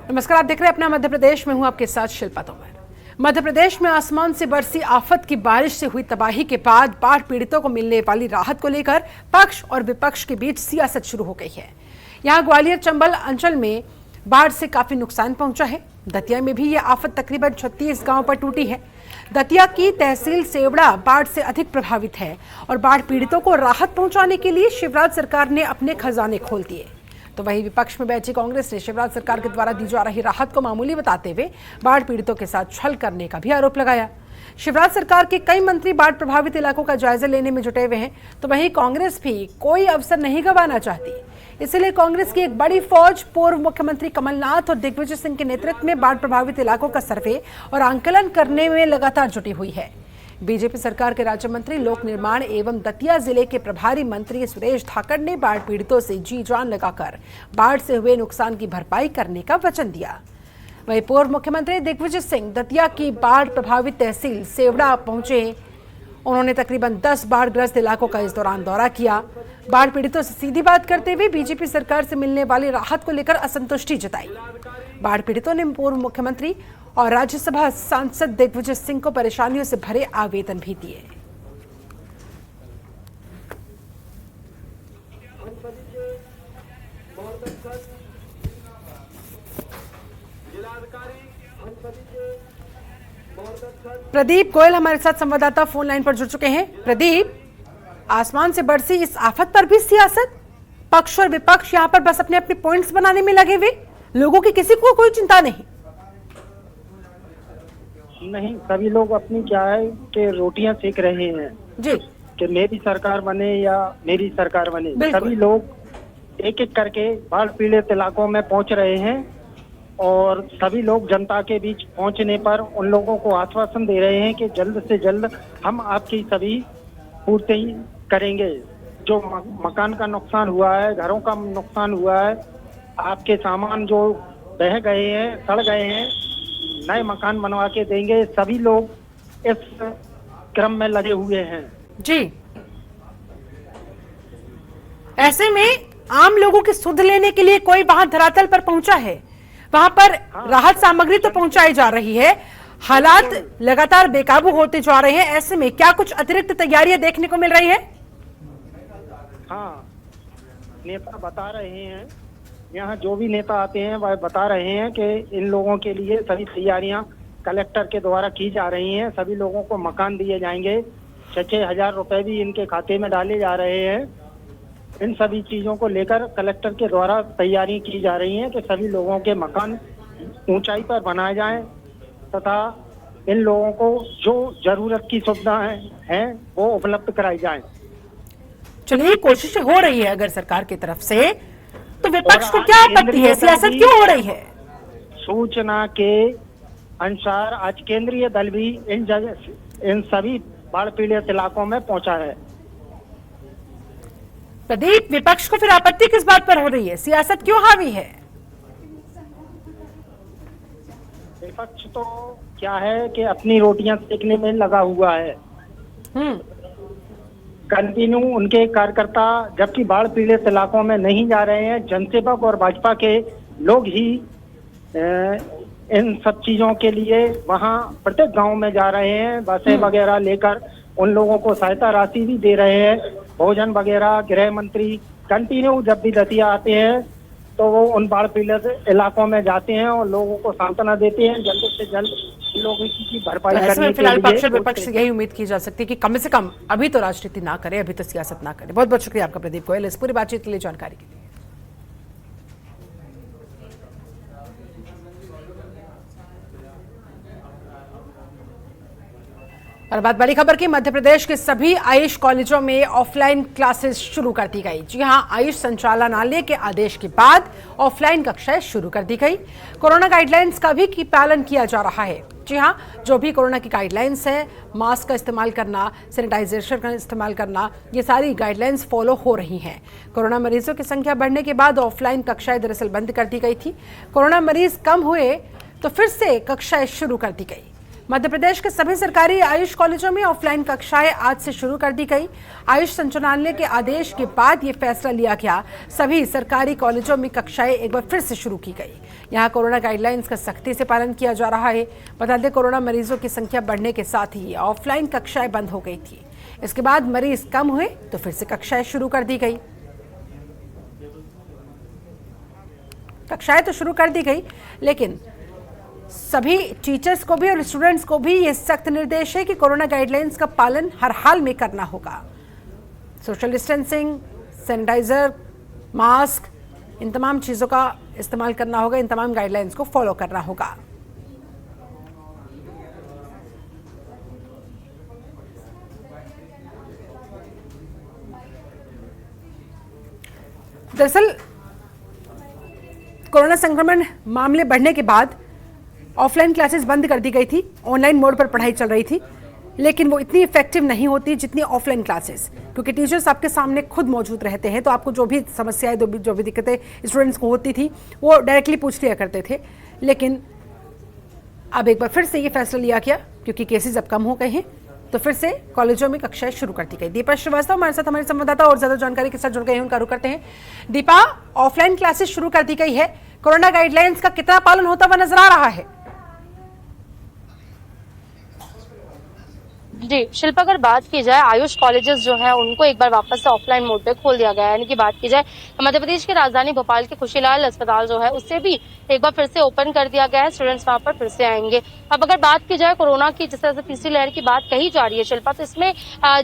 नमस्कार, आप देख रहे हैं अपना मध्य प्रदेश में। हूं आपके साथ शिल्पा तोमर। मध्य प्रदेश में आसमान से बरसी आफत की बारिश से हुई तबाही के बाद बाढ़ पीड़ितों को मिलने वाली राहत को लेकर पक्ष और विपक्ष के बीच सियासत शुरू हो गई है। यहां ग्वालियर चंबल अंचल में बाढ़ से काफी नुकसान पहुंचा है। दतिया में भी यह आफत तकरीबन 36 गांव पर टूटी है। दतिया की तहसील सेवड़ा बाढ़ से अधिक प्रभावित है और बाढ़ पीड़ितों को राहत पहुंचाने के लिए शिवराज सरकार ने अपने खजाने खोल दिए। तो वहीं विपक्ष में बैठी कांग्रेस ने शिवराज सरकार के द्वारा दी जा रही राहत को मामूली बताते हुए बाढ़ पीड़ितों के साथ छल करने का भी आरोप लगाया। शिवराज सरकार के कई मंत्री बाढ़ प्रभावित इलाकों का जायजा लेने में जुटे हुए हैं, तो वहीं कांग्रेस भी कोई अवसर नहीं गंवाना चाहती। इसलिए कांग्रेस की एक बड़ी फौज पूर्व मुख्यमंत्री कमलनाथ और दिग्विजय सिंह के नेतृत्व में बाढ़ प्रभावित इलाकों का सर्वे और आंकलन करने में लगातार जुटी हुई है। बीजेपी सरकार के राज्य मंत्री लोक निर्माण एवं दतिया जिले के प्रभारी मंत्री सुरेश धाकड़ ने बाढ़ पीड़ितों से जी जान लगाकर बाढ़ से हुए नुकसान की भरपाई करने का वचन दिया। वहीं पूर्व मुख्यमंत्री दिग्विजय सिंह दतिया की बाढ़ प्रभावित तहसील सेवड़ा पहुंचे। उन्होंने तकरीबन 10 बाढ़ग्रस्त इलाकों का इस दौरान दौरा किया। बाढ़ पीड़ितों से सीधी बात करते हुए बीजेपी सरकार से मिलने वाली राहत को लेकर असंतुष्टि जताई। बाढ़ पीड़ितों ने पूर्व मुख्यमंत्री और राज्यसभा सांसद दिग्विजय सिंह को परेशानियों से भरे आवेदन भी दिए। प्रदीप गोयल हमारे साथ संवाददाता फोन लाइन पर जुड़ चुके हैं। प्रदीप, आसमान से बरसी इस आफत पर भी सियासत, पक्ष और विपक्ष यहां पर बस अपने अपने पॉइंट्स बनाने में लगे हुए, लोगों की किसी को कोई चिंता नहीं। सभी लोग अपनी क्या है कि रोटियां सेक रहे हैं जी कि मेरी सरकार बने या मेरी सरकार बने। सभी लोग एक एक करके बाढ़ पीड़ित इलाकों में पहुंच रहे हैं और सभी लोग जनता के बीच पहुंचने पर उन लोगों को आश्वासन दे रहे हैं कि जल्द से जल्द हम आपकी सभी पूर्ति करेंगे। जो मकान का नुकसान हुआ है, घरों का नुकसान हुआ है, आपके सामान जो बह गए हैं, सड़ गए हैं, नए मकान बनवा के देंगे। सभी लोग इस क्रम में लगे हुए हैं जी। ऐसे में आम लोगों की सुध लेने के लिए कोई वहां धरातल पर पहुंचा है? वहां पर राहत सामग्री तो पहुंचाई जा रही है, हालात लगातार बेकाबू होते जा रहे हैं। ऐसे में क्या कुछ अतिरिक्त तैयारियां देखने को मिल रही है? हाँ, नेता बता रहे हैं, यहाँ जो भी नेता आते हैं वह बता रहे हैं कि इन लोगों के लिए सभी तैयारियां कलेक्टर के द्वारा की जा रही हैं। सभी लोगों को मकान दिए जाएंगे। 6-6 हजार रुपए भी इनके खाते में डाले जा रहे हैं। इन सभी चीजों को लेकर कलेक्टर के द्वारा तैयारी की जा रही है कि सभी लोगों के मकान ऊंचाई पर बनाए जाएं तथा इन लोगों को जो जरूरत की सुविधाएं हैं वो उपलब्ध कराई जाएं। चलिए, कोशिश हो रही है अगर सरकार की तरफ से, तो विपक्ष को क्या आपत्ति है? सियासत क्यों हो रही है? सूचना के अनुसार आज केंद्रीय दल भी इन सभी बाढ़ पीड़ित इलाकों में पहुंचा है। प्रदीप, विपक्ष को फिर आपत्ति किस बात पर हो रही है? सियासत क्यों हावी है? विपक्ष तो क्या है कि अपनी रोटियां सेकने में लगा हुआ है। कंटिन्यू उनके कार्यकर्ता जबकि बाढ़ पीड़ित इलाकों में नहीं जा रहे हैं, जनसेवक और भाजपा के लोग ही इन सब चीजों के लिए वहां प्रत्येक गांव में जा रहे हैं। बसें वगैरह लेकर उन लोगों को सहायता राशि भी दे रहे हैं, भोजन वगैरह। गृह मंत्री कंटिन्यू जब भी दतिया आते हैं तो वो उन बाढ़ पीड़ित इलाकों में जाते हैं और लोगों को सांत्वना देते हैं जल्द से जल्द लोगों की भरपाई करने के लिए। फिलहाल पक्ष और विपक्ष से यही उम्मीद की जा सकती है कि कम से कम अभी तो राजनीति ना करे, अभी तो सियासत ना करे। बहुत बहुत शुक्रिया आपका प्रदीप गोयल इस पूरी बातचीत के लिए, जानकारी के लिए। और बात बड़ी खबर की, मध्य प्रदेश के सभी आयुष कॉलेजों में ऑफलाइन क्लासेस शुरू कर दी गई। जी हां, आयुष संचालनालय के आदेश के बाद ऑफलाइन कक्षाएं शुरू कर दी गई। कोरोना गाइडलाइंस का भी पालन किया जा रहा है। जी हां, जो भी कोरोना की गाइडलाइंस है, मास्क का इस्तेमाल करना, सैनिटाइजेशन का इस्तेमाल करना, ये सारी गाइडलाइंस फॉलो हो रही हैं। कोरोना मरीजों की संख्या बढ़ने के बाद ऑफलाइन कक्षाएं दरअसल बंद कर दी गई थी। कोरोना मरीज कम हुए तो फिर से कक्षाएं शुरू कर दी गई। मध्य प्रदेश के सभी सरकारी आयुष कॉलेजों में ऑफलाइन कक्षाएं आज से शुरू कर दी गई। आयुष संचालनालय के आदेश के बाद ये फैसला लिया गया। सभी सरकारी कॉलेजों में कक्षाएं एक बार फिर से शुरू की गई। यहां कोरोना गाइडलाइंस का सख्ती से पालन किया जा रहा है। बता दें, कोरोना मरीजों की संख्या बढ़ने के साथ ही ऑफलाइन कक्षाएं बंद हो गई थी। इसके बाद मरीज कम हुए तो फिर से कक्षाएं शुरू कर दी गई। कक्षाएं तो शुरू कर दी गई, लेकिन सभी टीचर्स को भी और स्टूडेंट्स को भी ये सख्त निर्देश है कि कोरोना गाइडलाइंस का पालन हर हाल में करना होगा। सोशल डिस्टेंसिंग, सैनिटाइजर, मास्क, इन तमाम चीज़ों का इस्तेमाल करना होगा। इन तमाम गाइडलाइंस को फॉलो करना होगा। दरअसल कोरोना संक्रमण मामले बढ़ने के बाद ऑफलाइन क्लासेस बंद कर दी गई थी। ऑनलाइन मोड पर पढ़ाई चल रही थी, लेकिन वो इतनी इफेक्टिव नहीं होती जितनी ऑफलाइन क्लासेस, क्योंकि टीचर्स आपके सामने खुद मौजूद रहते हैं। तो आपको जो भी समस्याएं, जो भी दिक्कतें स्टूडेंट्स को होती थी, वो डायरेक्टली पूछ लिया करते थे। लेकिन अब एक बार फिर से ये फैसला लिया गया, क्योंकि केसेस अब कम हो गए हैं, तो फिर से कॉलेजों में कक्षाएं शुरू कर दी गई। दीपा श्रीवास्तव हमारे साथ, हमारे संवाददाता और ज्यादा जानकारी के साथ जुड़ गए हैं, उनका रुख करते हैं। दीपा, ऑफलाइन क्लासेस शुरू कर दी गई है, कोरोना गाइडलाइंस का कितना पालन होता हुआ नजर आ रहा है? जी शिल्पा, अगर बात की जाए आयुष कॉलेजेस जो है उनको एक बार वापस से ऑफलाइन मोड पे खोल दिया गया है। यानी कि बात की जाए मध्य प्रदेश की राजधानी भोपाल के खुशीलाल अस्पताल जो है उससे भी एक बार फिर से ओपन कर दिया गया है। स्टूडेंट्स वहां पर फिर से आएंगे। अब अगर बात की जाए कोरोना की, जिस तरह से तीसरी लहर की बात कही जा रही है शिल्पा, तो इसमें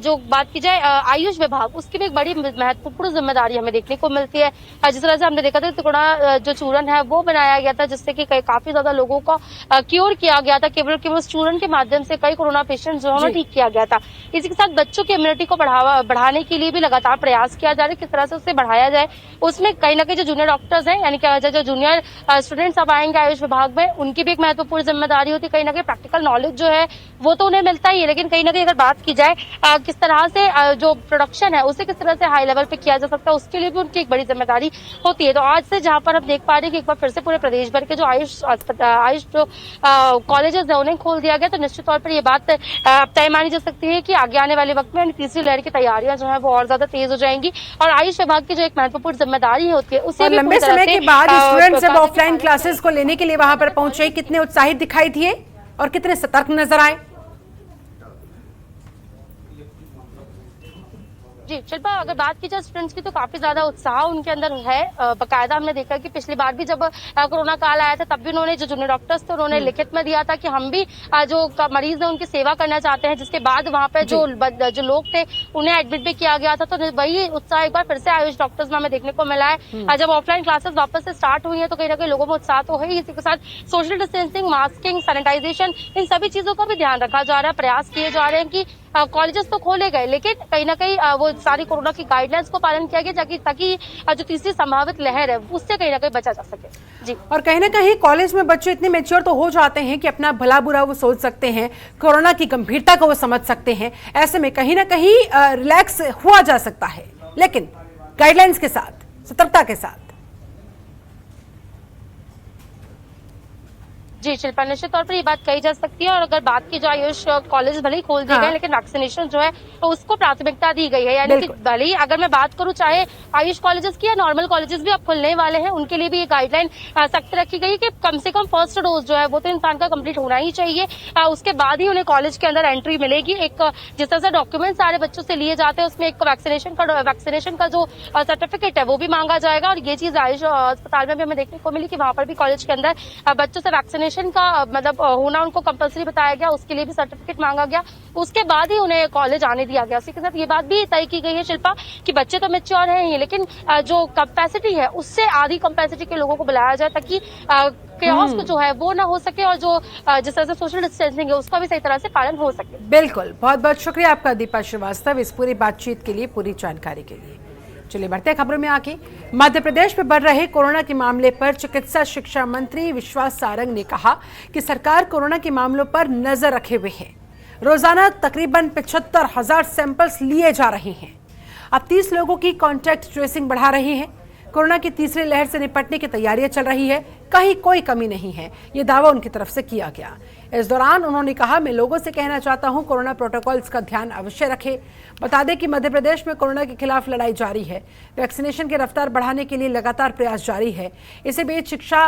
जो बात की जाए आयुष विभाग, उसकी भी एक बड़ी महत्वपूर्ण जिम्मेदारी हमें देखने को मिलती है। जिस तरह से हमने देखा था कोरोना जो चूरन है वो बनाया गया था, जिससे कि काफी ज्यादा लोगों का क्योर किया गया था। केवल चूरन के माध्यम से कई कोरोना पेशेंट जो है ठीक किया गया था। इसी के साथ बच्चों की इम्यूनिटी को बढ़ाने के लिए भी लगातार प्रयास किया जा रहा है, किस तरह से उससे बढ़ाया जाए। उसमें कहीं ना कहीं जो जूनियर डॉक्टर्स हैं, यानी कि जो जूनियर स्टूडेंट्स अब आएंगे आयुष विभाग में, उनकी भी एक महत्वपूर्ण जिम्मेदारी होती है। कहीं ना कहीं प्रैक्टिकल नॉलेज जो है वो तो उन्हें मिलता ही है, लेकिन कहीं ना कहीं अगर बात की जाए किस तरह से जो प्रोडक्शन है उसे किस तरह से हाई लेवल पे किया जा सकता है, उसके लिए भी उनकी एक बड़ी जिम्मेदारी होती है। तो आज से जहां पर हम देख पा रहे हैं कि एक बार फिर से पूरे प्रदेश भर के जो आयुष जो कॉलेजेस है उन्हें खोल दिया गया, तो निश्चित तौर पर ये बात तय मानी जा सकती है कि आगे आने वाले वक्त में तीसरी लहर की तैयारियां जो है वो और ज्यादा तेज हो जाएंगी। और आयुष विभाग की जो एक महत्वपूर्ण जिम्मेदारी होती है उसे लंबे समय के बाद स्टूडेंट्स जब ऑफलाइन क्लासेस को लेने के लिए वहां पर पहुंचे, कितने उत्साहित दिखाई दिए और कितने सतर्क नजर आए? जी शिल्पा, अगर बात की जाए स्टूडेंट्स की तो काफी ज्यादा उत्साह उनके अंदर है। बकायदा हमने देखा कि पिछली बार भी जब कोरोना काल आया था तब भी उन्होंने, जो जूनियर डॉक्टर्स थे, उन्होंने लिखित में दिया था कि हम भी जो मरीज है उनकी सेवा करना चाहते हैं। जिसके बाद वहां पे जो लोग थे उन्हें एडमिट भी किया गया था। तो वही उत्साह एक बार फिर से आयुष डॉक्टर्स में हमें देखने को मिला है। जब ऑफलाइन क्लासेस वापस से स्टार्ट हुई है तो कहीं ना कहीं लोगों में उत्साह तो है। इसी के साथ सोशल डिस्टेंसिंग, मास्किंग, सैनिटाइजेशन, इन सभी चीजों का भी ध्यान रखा जा रहा है। प्रयास किए जा रहे हैं कि कॉलेजेस तो खोले गए, लेकिन कहीं ना कहीं वो सारी कोरोना की गाइडलाइंस को पालन किया गया ताकि जो तीसरी संभावित लहर है उससे कहीं ना कहीं बचा जा सके। जी, और कहीं ना कहीं कॉलेज में बच्चे इतने मैच्योर तो हो जाते हैं कि अपना भला बुरा वो सोच सकते हैं, कोरोना की गंभीरता को वो समझ सकते हैं। ऐसे में कहीं ना कहीं रिलैक्स हुआ जा सकता है, लेकिन गाइडलाइंस के साथ, सतर्कता के साथ। जी शिल्पा, निश्चित तौर पर ये बात कही जा सकती है। और अगर बात की जाए आयुष कॉलेज भले ही खोल दिए गए, लेकिन वैक्सीनेशन जो है तो उसको प्राथमिकता दी गई है। यानी कि भले ही अगर मैं बात करूं चाहे आयुष कॉलेजेस की या नॉर्मल कॉलेजेस भी अब खुलने वाले हैं, उनके लिए भी ये गाइडलाइन सख्त रखी गई है कि कम से कम फर्स्ट डोज जो है वो तो इंसान का कंप्लीट होना ही चाहिए। उसके बाद ही उन्हें कॉलेज के अंदर एंट्री मिलेगी। एक जिस तरह से डॉक्यूमेंट सारे बच्चों से लिए जाते हैं उसमें एक वैक्सीनेशन का जो सर्टिफिकेट है वो भी मांगा जाएगा। और ये चीज आयुष अस्पताल में भी हमें देखने को मिली कि वहां पर भी कॉलेज के अंदर बच्चों से वैक्सीनेशन का मतलब होना उनको कंपलसरी बताया गया, उसके लिए भी सर्टिफिकेट मांगा गया। उसके बाद ही उन्हें कॉलेज आने दिया गया। इसी के साथ ये बात भी तय की गई है शिल्पा कि बच्चे तो मैच्योर हैं ही, लेकिन जो कैपेसिटी है उससे आधी कैपेसिटी के लोगों को बुलाया जाए ताकि केओस जो है वो ना हो सके और जो जिस तरह से सोशल डिस्टेंसिंग है उसका भी सही तरह से पालन हो सके। बिल्कुल, बहुत बहुत शुक्रिया आपका दीपा श्रीवास्तव इस पूरी बातचीत के लिए, पूरी जानकारी के लिए। चलिए बढ़ते हैं खबरों में आगे। मध्य प्रदेश में बढ़ रहे कोरोना के मामले पर चिकित्सा शिक्षा मंत्री विश्वास सारंग ने कहा कि सरकार कोरोना के मामलों पर नजर रखे हुए है। रोजाना तकरीबन 75,000 सैंपल्स लिए जा रहे हैं। अब 30 लोगों की कॉन्टैक्ट ट्रेसिंग बढ़ा रहे हैं। कोरोना की तीसरी लहर से निपटने की तैयारियां चल रही है, कहीं कोई कमी नहीं है, ये दावा उनकी तरफ से किया गया। इस दौरान उन्होंने कहा, मैं लोगों से कहना चाहता हूं, कोरोना प्रोटोकॉल्स का ध्यान अवश्य रखें। बता दें कि मध्य प्रदेश में कोरोना के खिलाफ लड़ाई जारी है। वैक्सीनेशन की रफ्तार बढ़ाने के लिए लगातार प्रयास जारी है। इसी बीच शिक्षा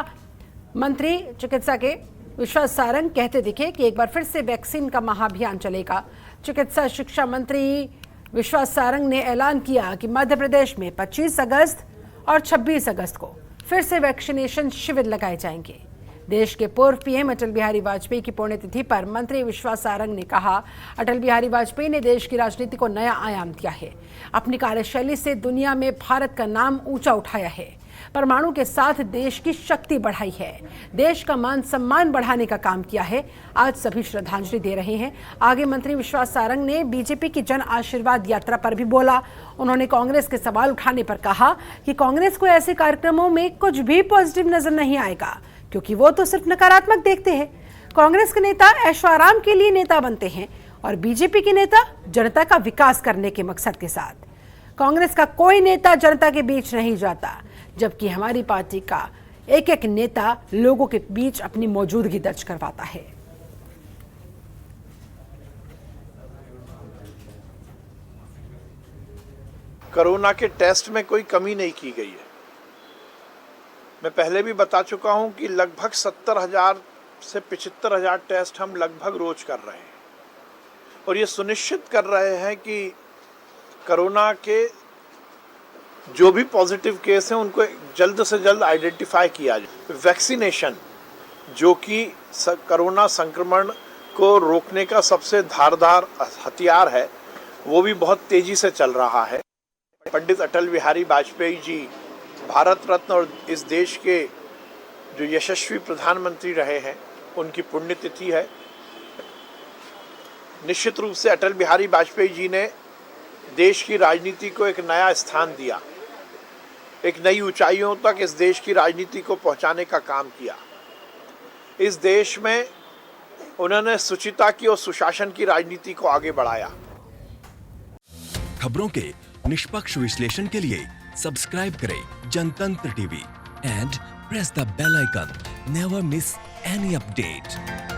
मंत्री चिकित्सा के विश्वास सारंग कहते दिखे कि एक बार फिर से वैक्सीन का महाअभियान चलेगा। चिकित्सा शिक्षा मंत्री विश्वास सारंग ने ऐलान किया कि मध्य प्रदेश में 25 अगस्त और 26 अगस्त को फिर से वैक्सीनेशन शिविर लगाए जाएंगे। देश के पूर्व पीएम अटल बिहारी वाजपेयी की पुण्यतिथि पर मंत्री विश्वास सारंग ने कहा, अटल बिहारी वाजपेयी ने देश की राजनीति को नया आयाम दिया है। अपनी कार्यशैली से दुनिया में भारत का नाम ऊंचा उठाया है। परमाणु के साथ देश की शक्ति बढ़ाई है, देश का मान सम्मान बढ़ाने का काम किया है। आज सभी श्रद्धांजलि दे रहे हैं। आगे मंत्री विश्वास सारंग ने बीजेपी की जन आशीर्वाद यात्रा पर भी बोला। उन्होंने कांग्रेस के सवाल उठाने पर कहा कि कांग्रेस को ऐसे कार्यक्रमों में कुछ भी पॉजिटिव नजर नहीं आएगा, क्योंकि वो तो सिर्फ नकारात्मक देखते हैं। कांग्रेस के नेता ऐशो आराम के लिए नेता बनते हैं और बीजेपी के नेता जनता का विकास करने के मकसद के साथ। कांग्रेस का कोई नेता जनता के बीच नहीं जाता, जबकि हमारी पार्टी का एक एक नेता लोगों के बीच अपनी मौजूदगी दर्ज करवाता है। कोरोना के टेस्ट में कोई कमी नहीं की गई है। मैं पहले भी बता चुका हूं कि लगभग 70,000 से 75,000 टेस्ट हम लगभग रोज कर रहे हैं और ये सुनिश्चित कर रहे हैं कि कोरोना के जो भी पॉजिटिव केस हैं उनको जल्द से जल्द आइडेंटिफाई किया जाए। वैक्सीनेशन जो कि कोरोना संक्रमण को रोकने का सबसे धारदार हथियार है, वो भी बहुत तेजी से चल रहा है। पंडित अटल बिहारी वाजपेयी जी भारत रत्न और इस देश के जो यशस्वी प्रधानमंत्री रहे हैं, उनकी पुण्यतिथि है। निश्चित रूप से अटल बिहारी वाजपेयी जी ने देश की राजनीति को एक नया स्थान दिया, एक नई ऊंचाइयों तक इस देश की राजनीति को पहुंचाने का काम किया। इस देश में उन्होंने शुचिता की और सुशासन की राजनीति को आगे बढ़ाया। खबरों के निष्पक्ष विश्लेषण के लिए सब्सक्राइब करें Jantantra TV and press the bell icon. Never miss any update.